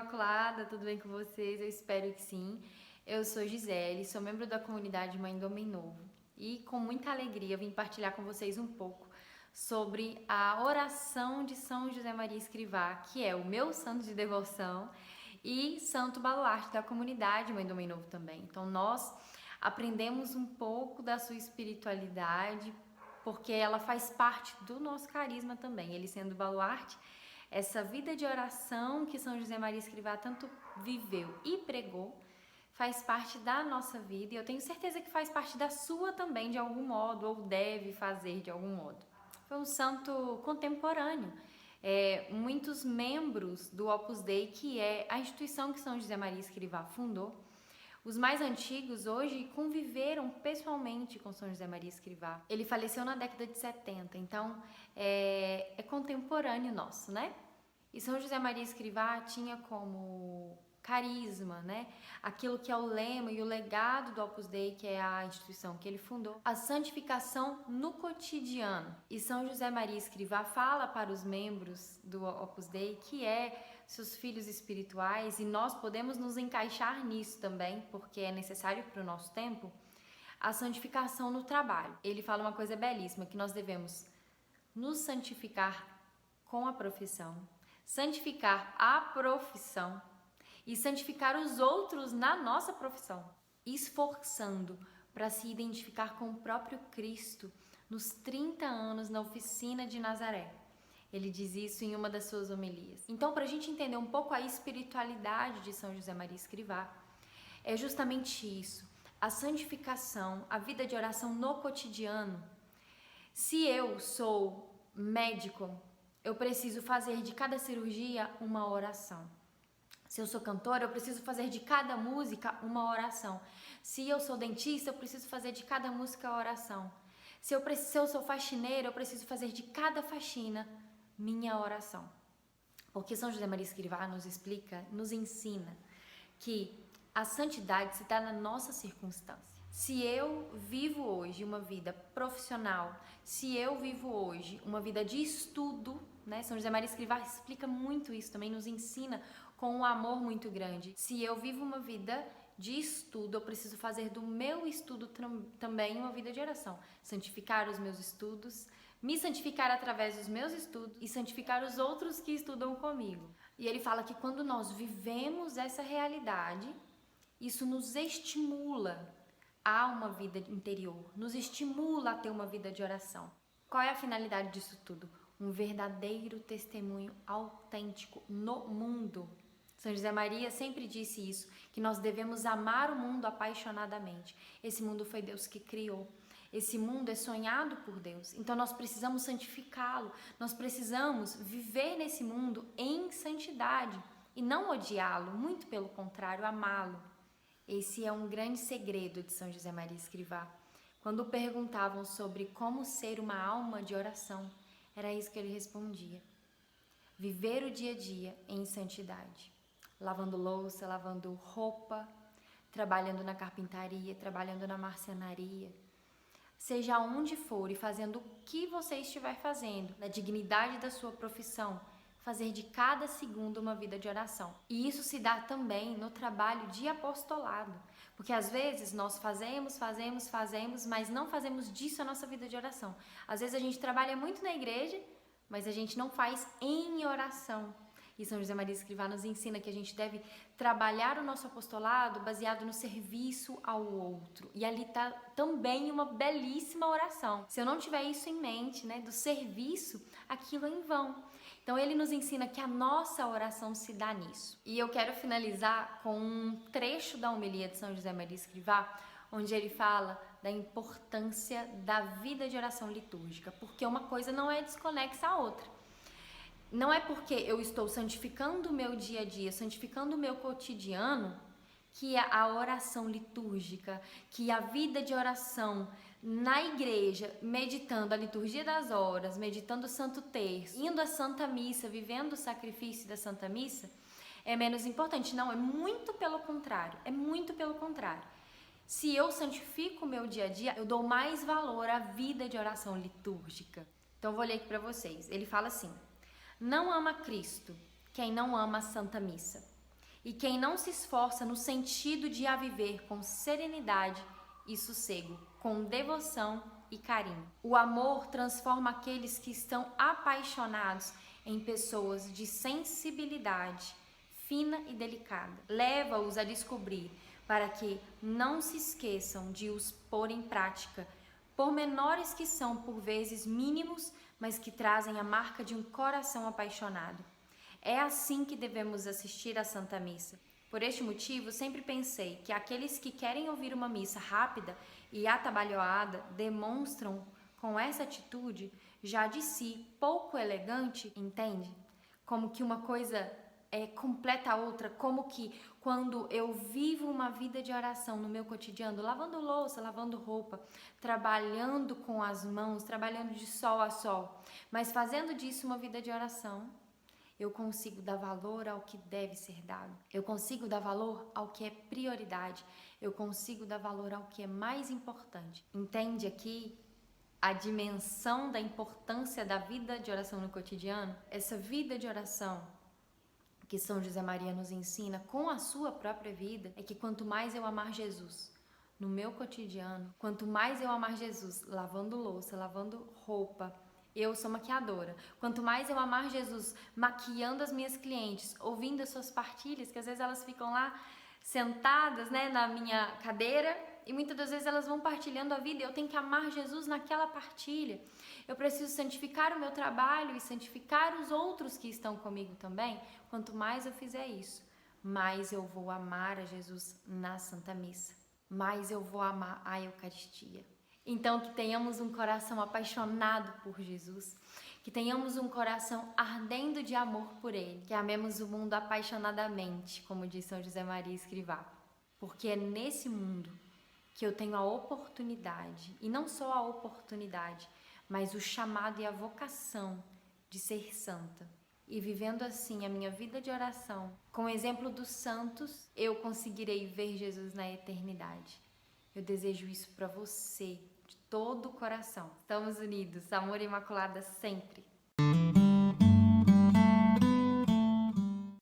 Imaculada, tudo bem com vocês? Eu espero que sim. Eu sou Gisele, sou membro da comunidade Mãe do Homem Novo e com muita alegria vim partilhar com vocês um pouco sobre a oração de São José Maria Escrivá, que é o meu santo de devoção e santo baluarte da comunidade Mãe do Homem Novo também. Então nós aprendemos um pouco da sua espiritualidade, porque ela faz parte do nosso carisma também, ele sendo baluarte. Essa vida de oração que São José Maria Escrivá tanto viveu e pregou faz parte da nossa vida e eu tenho certeza que faz parte da sua também de algum modo, ou deve fazer de algum modo. Foi um santo contemporâneo. Muitos membros do Opus Dei, que é a instituição que São José Maria Escrivá fundou, os mais antigos hoje conviveram pessoalmente com São José Maria Escrivá. Ele faleceu na década de 70, então é contemporâneo nosso, né? E São José Maria Escrivá tinha como carisma, né? Aquilo que é o lema e o legado do Opus Dei, que é a instituição que ele fundou, a santificação no cotidiano. E São José Maria Escrivá fala para os membros do Opus Dei que seus filhos espirituais, e nós podemos nos encaixar nisso também, porque é necessário para o nosso tempo, a santificação no trabalho. Ele fala uma coisa belíssima, que nós devemos nos santificar com a profissão, santificar a profissão e santificar os outros na nossa profissão, esforçando para se identificar com o próprio Cristo nos 30 anos na oficina de Nazaré. Ele diz isso em uma das suas homilias. Então, para a gente entender um pouco a espiritualidade de São José Maria Escrivá, é justamente isso, a santificação, a vida de oração no cotidiano. Se eu sou médico, eu preciso fazer de cada cirurgia uma oração. Se eu sou cantora, eu preciso fazer de cada música uma oração. Se eu sou dentista, eu preciso fazer de cada música oração. Se eu sou faxineira, eu preciso fazer de cada faxina minha oração. Porque São José Maria Escrivá nos explica, nos ensina que a santidade se dá na nossa circunstância. Se eu vivo hoje uma vida profissional, se eu vivo hoje uma vida de estudo, né? São José Maria Escrivá explica muito isso, também nos ensina com um amor muito grande. Se eu vivo uma vida de estudo, eu preciso fazer do meu estudo também uma vida de oração. Santificar os meus estudos, me santificar através dos meus estudos e santificar os outros que estudam comigo. E ele fala que quando nós vivemos essa realidade, isso nos estimula a uma vida interior, nos estimula a ter uma vida de oração. Qual é a finalidade disso tudo? Um verdadeiro testemunho autêntico no mundo. São José Maria sempre disse isso, que nós devemos amar o mundo apaixonadamente. Esse mundo foi Deus que criou. Esse mundo é sonhado por Deus. Então nós precisamos santificá-lo. Nós precisamos viver nesse mundo em santidade e não odiá-lo, muito pelo contrário, amá-lo. Esse é um grande segredo de São José Maria Escrivá. Quando perguntavam sobre como ser uma alma de oração, era isso que ele respondia. Viver o dia a dia em santidade. Lavando louça, lavando roupa, trabalhando na carpintaria, trabalhando na marcenaria. Seja onde for e fazendo o que você estiver fazendo, na dignidade da sua profissão, fazer de cada segundo uma vida de oração. E isso se dá também no trabalho de apostolado, porque às vezes nós fazemos, mas não fazemos disso a nossa vida de oração. Às vezes a gente trabalha muito na igreja, mas a gente não faz em oração. E São José Maria Escrivá nos ensina que a gente deve trabalhar o nosso apostolado baseado no serviço ao outro. E ali está também uma belíssima oração. Se eu não tiver isso em mente, né, do serviço, aquilo é em vão. Então ele nos ensina que a nossa oração se dá nisso. E eu quero finalizar com um trecho da homilia de São José Maria Escrivá, onde ele fala da importância da vida de oração litúrgica, porque uma coisa não é desconexa à outra. Não é porque eu estou santificando o meu dia a dia, santificando o meu cotidiano, que a oração litúrgica, que a vida de oração na igreja, meditando a liturgia das horas, meditando o Santo Terço, indo à Santa Missa, vivendo o sacrifício da Santa Missa, é menos importante. Não, é muito pelo contrário, Se eu santifico o meu dia a dia, eu dou mais valor à vida de oração litúrgica. Então eu vou ler aqui para vocês. Ele fala assim: não ama Cristo quem não ama a Santa Missa. E quem não se esforça no sentido de a viver com serenidade e sossego, com devoção e carinho. O amor transforma aqueles que estão apaixonados em pessoas de sensibilidade fina e delicada. Leva-os a descobrir para que não se esqueçam de os pôr em prática, por menores que são por vezes mínimos, mas que trazem a marca de um coração apaixonado. É assim que devemos assistir à Santa Missa. Por este motivo, sempre pensei que aqueles que querem ouvir uma missa rápida e atabalhoada demonstram com essa atitude já de si pouco elegante, entende? Como que uma coisa completa a outra, como que quando eu vivo uma vida de oração no meu cotidiano, lavando louça, lavando roupa, trabalhando com as mãos, trabalhando de sol a sol, mas fazendo disso uma vida de oração, eu consigo dar valor ao que deve ser dado. Eu consigo dar valor ao que é prioridade. Eu consigo dar valor ao que é mais importante. Entende aqui a dimensão da importância da vida de oração no cotidiano? Essa vida de oração que São José Maria nos ensina com a sua própria vida é que quanto mais eu amar Jesus no meu cotidiano, quanto mais eu amar Jesus lavando louça, lavando roupa, eu sou maquiadora. Quanto mais eu amar Jesus maquiando as minhas clientes, ouvindo as suas partilhas, que às vezes elas ficam lá sentadas, na minha cadeira, e muitas das vezes elas vão partilhando a vida, e eu tenho que amar Jesus naquela partilha. Eu preciso santificar o meu trabalho e santificar os outros que estão comigo também. Quanto mais eu fizer isso, mais eu vou amar a Jesus na Santa Missa, mais eu vou amar a Eucaristia. Então, que tenhamos um coração apaixonado por Jesus, que tenhamos um coração ardendo de amor por Ele, que amemos o mundo apaixonadamente, como diz São José Maria Escrivá, porque é nesse mundo que eu tenho a oportunidade, e não só a oportunidade, mas o chamado e a vocação de ser santa. E vivendo assim a minha vida de oração, com o exemplo dos santos, eu conseguirei ver Jesus na eternidade. Eu desejo isso para você, de todo o coração. Estamos unidos, amor e imaculada sempre.